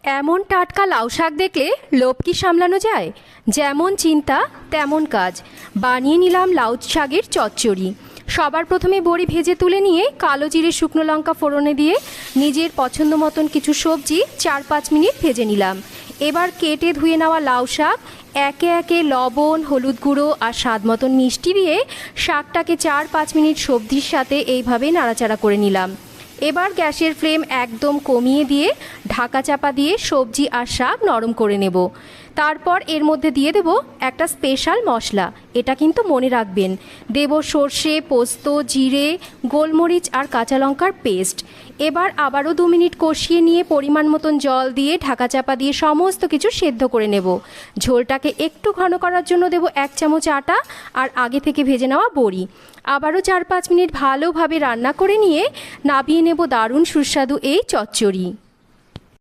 এমন টাটকা লাউ শাক দেখলে লোভ কি সামলানো যায়? যেমন চিন্তা তেমন কাজ। বানিয়ে নিলাম লাউ শাকের চচ্চড়ি। সবার প্রথমে বড়ি ভেজে তুলে নিয়ে কালো জিরে শুকনো লঙ্কা ফোড়নে দিয়ে নিজের পছন্দ মতন কিছু সবজি 4-5 মিনিট ভেজে নিলাম। এবার কেটে ধুয়ে নেওয়া লাউ শাক একে একে লবণ, হলুদ গুঁড়ো আর স্বাদ মতন মিষ্টি দিয়ে শাকটাকে 4-5 মিনিট সবজির সাথে এইভাবে নাড়াচাড়া করে নিলাম। এবার গ্যাসের ফ্লেম একদম কমিয়ে দিয়ে ঢাকা চাপা দিয়ে সবজি আর শাক নরম করে নেব। তারপর এর মধ্যে দিয়ে দেব একটা স্পেশাল মশলা, এটা কিন্তু মনে রাখবেন। দেব সর্ষে, পোস্ত, জিরে, গোলমরিচ আর কাঁচা লঙ্কার পেস্ট। এবার আবারও 2 মিনিট কষিয়ে নিয়ে পরিমাণ মতন জল দিয়ে ঢাকা চাপা দিয়ে সমস্ত কিছু সেদ্ধ করে নেব। ঝোলটাকে একটু ঘন করার জন্য দেব 1 চামচ আটা আর আগে থেকে ভেজে নেওয়া বড়ি। আবারও 4-5 মিনিট ভালোভাবে রান্না করে নিয়ে নামিয়ে নেব দারুণ সুস্বাদু এই চচ্চড়ি।